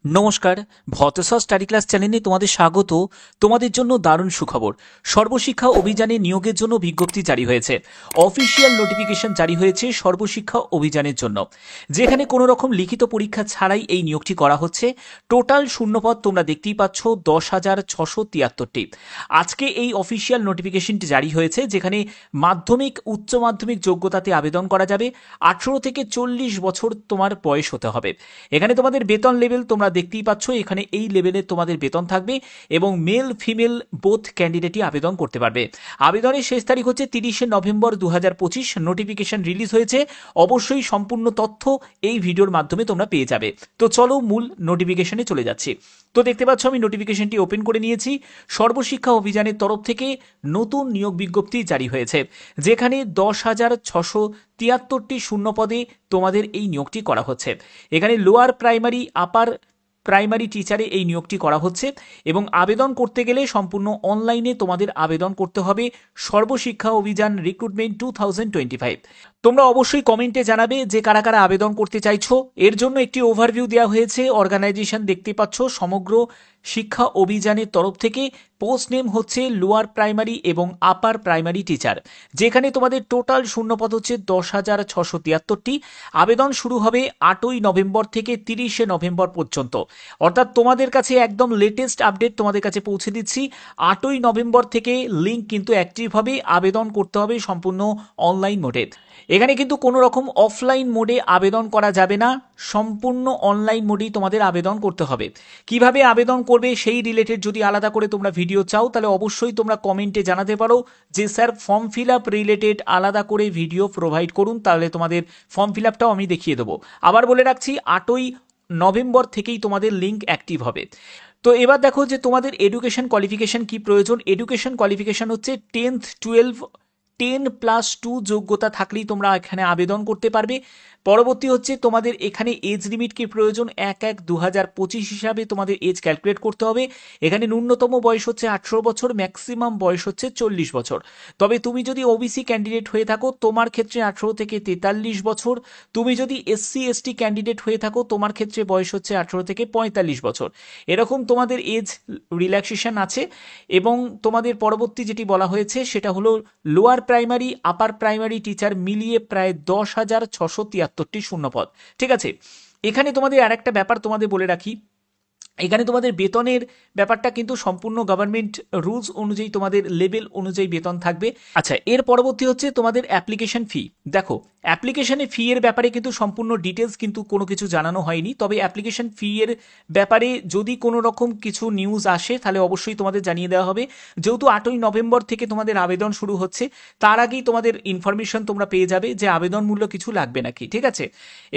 নমস্কার, ভতেশ্বর study class চ্যানেলে তোমাদের স্বাগত। তোমাদের জন্য দারুণ সুখবর। সর্বশিক্ষা অভিযানে নিয়োগের জন্য বিজ্ঞপ্তি জারি হয়েছে। অফিসিয়াল নোটিফিকেশন জারি হয়েছে সর্বশিক্ষা অভিযানের জন্য, যেখানে কোনো রকম লিখিত পরীক্ষা ছাড়াই এই নিয়োগটি করা হচ্ছে। টোটাল শূন্যপদ তোমরা দেখতেই পাচ্ছ 10,673টি। আজকে এই অফিসিয়াল নোটিফিকেশনটি জারি হয়েছে, যেখানে মাধ্যমিক উচ্চ মাধ্যমিক যোগ্যতাতে আবেদন করা যাবে। 18 থেকে 40 বছর তোমার বয়স হতে হবে। এখানে তোমাদের বেতন লেভেল তোমরা দেখতেই পাচ্ছ, এখানে এই লেভেলে তোমাদের বেতন থাকবে এবং মেল ফিমেল বোথ ক্যান্ডিডেটই আবেদন করতে পারবে। আবেদনের শেষ তারিখ হচ্ছে 30শে নভেম্বর 2025। নোটিফিকেশন রিলিজ হয়েছে। অবশ্যই সম্পূর্ণ তথ্য এই ভিডিওর মাধ্যমে তোমরা পেয়ে যাবে। তো চলো মূল নোটিফিকেশনে চলে যাচ্ছি। তো দেখতে পাচ্ছ আমি নোটিফিকেশনটি ওপেন করে নিয়েছি। সর্বশিক্ষা অভিযানের তরফ থেকে নতুন নিয়োগ বিজ্ঞপ্তি জারি হয়েছে, যেখানে 10,673টি শূন্যপদে তোমাদের এই নিয়োগটি করা হচ্ছে। এখানে লোয়ার প্রাইমারি আপার প্রাইমারি টিচারে এই নিয়োগটি করা হচ্ছে এবং আবেদন করতে গেলে সম্পূর্ণ অনলাইনে তোমাদের আবেদন করতে হবে। সর্বশিক্ষা অভিযান রিক্রুটমেন্ট 2025। তোমরা অবশ্যই কমেন্টে জানাবে যে কারা কারা আবেদন করতে চাইছো। এর জন্য একটি ওভারভিউ দেওয়া হয়েছে। অর্গানাইজেশন দেখতে পাচ্ছ সমগ্র শিক্ষা অভিযানের তরফ থেকে। পোস্ট নেম হচ্ছে লোয়ার প্রাইমারি এবং আপার প্রাইমারি টিচার, যেখানে তোমাদের টোটাল শূন্যপদ হচ্ছে 10,673টি। আবেদন শুরু হবে 8ই নভেম্বর থেকে 30শে নভেম্বর পর্যন্ত। অর্থাৎ তোমাদের কাছে একদম লেটেস্ট আপডেট তোমাদের কাছে পৌঁছে দিচ্ছি। 8ই নভেম্বর থেকে লিঙ্ক কিন্তু অ্যাক্টিভ হবে। আবেদন করতে হবে সম্পূর্ণ অনলাইন মোডে। এখানে কিন্তু কোনো রকম অফলাইন মোডে আবেদন করা যাবে না, সম্পূর্ণ অনলাইন মোডেই তোমাদের আবেদন করতে হবে। কিভাবে আবেদন করবে সেই রিলেটেড যদি আলাদা করে তোমরা ভিডিও চাও, তাহলে অবশ্যই তোমরা কমেন্টে জানাতে পারো যে sir form fill up related আলাদা করে ভিডিও প্রোভাইড করুন, তাহলে তোমাদের ফর্ম ফিল আপটাও আমি দেখিয়ে দেবো। আবার বলে রাখছি, 8ই নভেম্বর থেকেই তোমাদের লিঙ্ক অ্যাক্টিভ হবে। তো এবার দেখো যে তোমাদের এডুকেশন কোয়ালিফিকেশন কি প্রয়োজন। এডুকেশন কোয়ালিফিকেশন হচ্ছে 10th 12 10+2 যোগ্যতা থাকলেই তোমরা এখানে আবেদন করতে পারবে। পরবর্তী হচ্ছে তোমাদের এখানে এজ লিমিট কি প্রয়োজন। 1/1/2025 হিসাবে তোমাদের এজ ক্যালকুলেট করতে হবে। এখানে ন্যূনতম বয়স হচ্ছে 18 বছর, ম্যাক্সিমাম বয়স হচ্ছে 40 বছর। তবে তুমি যদি ওবিসি ক্যান্ডিডেট হয়ে থাকো তোমার ক্ষেত্রে 18 থেকে 43 বছর। তুমি যদি এসসি এসটি ক্যান্ডিডেট হয়ে থাকো তোমার ক্ষেত্রে বয়স হচ্ছে 18 থেকে 45 বছর। এরকম তোমাদের এজ রিল্যাক্সেশন আছে। এবং তোমাদের পরবর্তী যেটি বলা হয়েছে সেটা হলো lower primary upper primary teacher মিলিয়ে প্রায় 10,673টি শূন্যপদ। ঠিক আছে, এখানে তোমাদের আর একটা ব্যাপার তোমাদের বলে রাখি। এখানে তোমাদের বেতনের ব্যাপারটা কিন্তু সম্পূর্ণ গভর্নমেন্ট রুলস অনুযায়ী তোমাদের লেভেল অনুযায়ী বেতন থাকবে। আচ্ছা, এর পরবর্তী হচ্ছে তোমাদের অ্যাপ্লিকেশন ফি। দেখো, অ্যাপ্লিকেশনে ফি এর ব্যাপারে কিন্তু সম্পূর্ণ ডিটেলস কিন্তু কোনো কিছু জানানো হয়নি। তবে অ্যাপ্লিকেশন ফি এর ব্যাপারে যদি কোনো রকম কিছু নিউজ আসে তাহলে অবশ্যই তোমাদের জানিয়ে দেওয়া হবে। যেহেতু 8ই নভেম্বর থেকে তোমাদের আবেদন শুরু হচ্ছে, তার আগেই তোমাদের ইনফরমেশন তোমরা পেয়ে যাবে যে আবেদন মূল্য কিছু লাগবে নাকি। ঠিক আছে,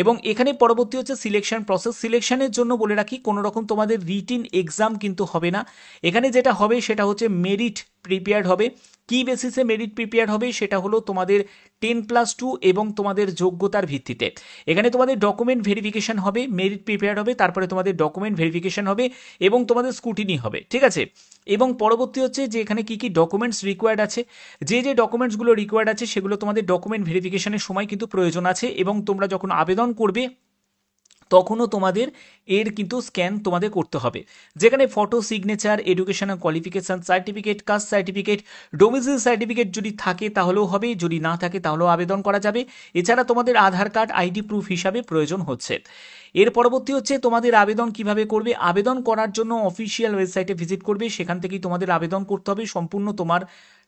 এবং এখানে পরবর্তী হচ্ছে সিলেকশন প্রসেস। সিলেকশনের জন্য বলে রাখি কোনো রকম তোমাদের রিটিন এক্সাম কিন্তু হবে না। এখানে যেটা হবে সেটা হচ্ছে মেরিট প্রিপেয়ার্ড হবে। কি বেসিসে মেরিট প্রিপেয়ার হবে সেটা হলো তোমাদের 10+2 এবং তোমাদের যোগ্যতার ভিত্তিতে। এখানে তোমাদের ডকুমেন্ট ভেরিফিকেশন হবে, মেরিট প্রিপেয়ার হবে, তারপরে তোমাদের ডকুমেন্ট ভেরিফিকেশন হবে এবং তোমাদের স্কুটিনি হবে। ঠিক আছে, এবং পরবর্তী হচ্ছে যে এখানে কি কি ডকুমেন্টস রিকোয়ার্ড আছে। যে যে ডকুমেন্টসগুলো রিকোয়ার্ড আছে সেগুলো তোমাদের ডকুমেন্ট ভেরিফিকেশনের সময় কিন্তু প্রয়োজন আছে। এবং তোমরা যখন আবেদন করবে তখনও তোমাদের এর কিন্তু স্ক্যান তোমাদের করতে হবে, যেখানে photo, signature, educational qualification certificate, caste certificate, domicile certificate যদি থাকে তাহলেও হবে, যদি না থাকে তাহলেও আবেদন করা যাবে। এছাড়া তোমাদের আধার কার্ড আইডি প্রুফ হিসাবে প্রয়োজন হচ্ছে। এর পরবর্তী হচ্ছে তোমাদের আবেদন কিভাবে করবে। আবেদন করার জন্য অফিসিয়াল ওয়েবসাইটে ভিজিট করবে, সেখান থেকেই তোমাদের আবেদন করতে হবে।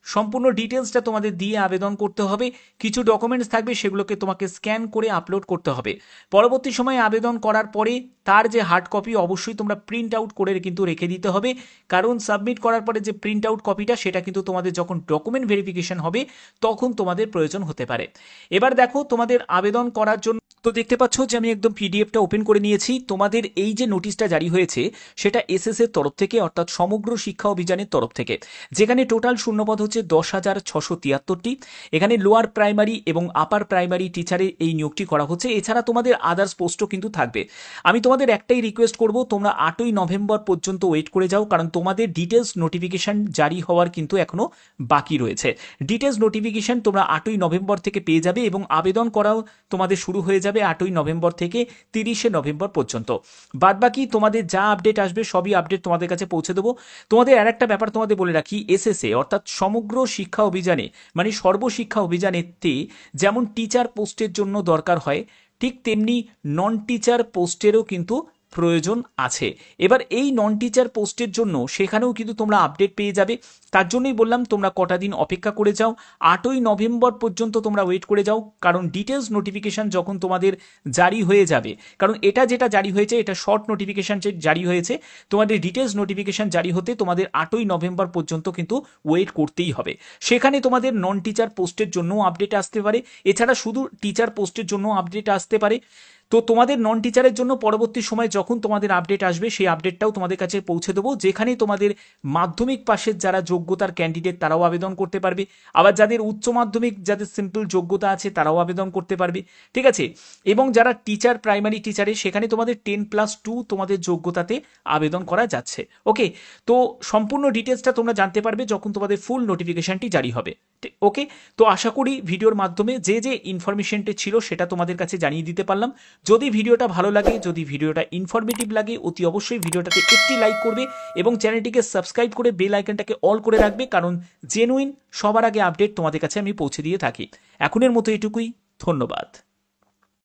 সম্পূর্ণ ডিটেলসটা তোমাদের দিয়ে আবেদন করতে হবে। কিছু ডকুমেন্টস থাকবে সেগুলোকে তোমাকে স্ক্যান করে আপলোড করতে হবে। পরবর্তী সময়ে আবেদন করার পরে তার যে হার্ড কপি অবশ্যই তোমরা প্রিন্ট আউট করে কিন্তু রেখে দিতে হবে, কারণ সাবমিট করার পরে যে প্রিন্ট আউট কপিটা সেটা কিন্তু তোমাদের যখন ডকুমেন্ট ভেরিফিকেশন হবে তখন তোমাদের প্রয়োজন হতে পারে। এবার দেখো তোমাদের আবেদন করার জন্য তো দেখতে পাচ্ছ যে আমি একদম পিডিএফটা ওপেন করে নিয়েছি। তোমাদের এই যে নোটিশটা জারি হয়েছে সেটা এসএস এর তরফ থেকে, অর্থাৎ সমগ্র শিক্ষা অভিযানের তরফ থেকে, যেখানে টোটাল শূন্যপদ হচ্ছে 10,673টি। এখানে লোয়ার প্রাইমারি এবং আপার প্রাইমারি টিচারে এই নিয়োগটি করা হচ্ছে। এছাড়া তোমাদের আদার্স পোস্টও কিন্তু থাকবে। আমি তোমাদের একটাই রিকোয়েস্ট করব, তোমরা 8ই নভেম্বর পর্যন্ত ওয়েট করে যাও, কারণ তোমাদের ডিটেলস নোটিফিকেশন জারি হওয়ার কিন্তু এখনো বাকি রয়েছে। ডিটেলস নোটিফিকেশন তোমরা 8ই নভেম্বর থেকে পেয়ে যাবে এবং আবেদন করাও তোমাদের শুরু হয়ে যাবে 8ই নভেম্বর থেকে 30 23শে নভেম্বর পর্যন্ত। বাদবাকি তোমাদের যা আপডেট আসবে সবই আপডেট তোমাদের কাছে পৌঁছে দেবো। তোমাদের আর একটা ব্যাপার তোমাদের বলে রাখি, এসএসএ অর্থাৎ সমগ্র শিক্ষা অভিযানে মানে সর্বশিক্ষা অভিযানেতে যেমন টিচার পোস্টের জন্য দরকার হয়, ঠিক তেমনি নন টিচার পোস্টেরও কিন্তু প্রয়োজন আছে। এবার এই নন টিচার পোস্টের জন্য সেখানেও কিন্তু তোমরা আপডেট পেয়ে যাবে। তার জন্যই বললাম তোমরা কটা দিন অপেক্ষা করে যাও, 8ই নভেম্বর পর্যন্ত তোমরা ওয়েট করে যাও, কারণ ডিটেলস নোটিফিকেশান যখন তোমাদের জারি হয়ে যাবে, কারণ এটা যেটা জারি হয়েছে এটা শর্ট নোটিফিকেশান জারি হয়েছে, তোমাদের ডিটেলস নোটিফিকেশান জারি হতে তোমাদের 8ই নভেম্বর পর্যন্ত কিন্তু ওয়েট করতেই হবে। সেখানে তোমাদের নন টিচার পোস্টের জন্যও আপডেট আসতে পারে, এছাড়া শুধু টিচার পোস্টের জন্য আপডেট আসতে পারে। তো তোমাদের নন টিচারের জন্য পরবর্তী সময় যখন তোমাদের আপডেট আসবে সেই আপডেটটাও তোমাদের কাছে পৌঁছে দেবো, যেখানে তোমাদের মাধ্যমিক পাশের যারা যোগ্যতার ক্যান্ডিডেট তারাও আবেদন করতে পারবে, আবার যাদের উচ্চ মাধ্যমিক যাদের সিম্পল যোগ্যতা আছে তারাও আবেদন করতে পারবে, ঠিক আছে। এবং যারা টিচার প্রাইমারি টিচারে সেখানে তোমাদের 10+2 তোমাদের যোগ্যতাতে আবেদন করা যাচ্ছে। ওকে, তো সম্পূর্ণ ডিটেলসটা তোমরা জানতে পারবে যখন তোমাদের ফুল নোটিফিকেশনটি জারি হবে। ওকে, তো আশা করি ভিডিওর মাধ্যমে যে যে ইনফরমেশনটি ছিল সেটা তোমাদের কাছে জানিয়ে দিতে পারলাম। যদি ভিডিওটা ভালো লাগে, যদি ভিডিওটা ইনফরমেটিভ লাগে, অতি অবশ্যই ভিডিওটাতে একটি লাইক করবে এবং চ্যানেলটিকে সাবস্ক্রাইব করে বেল আইকনটাকে অল করে রাখবে, কারণ জেনুইন সবার আগে আপডেট তোমাদের কাছে আমি পৌঁছে দিয়ে থাকি। এখনের মতো এটুকুই, ধন্যবাদ।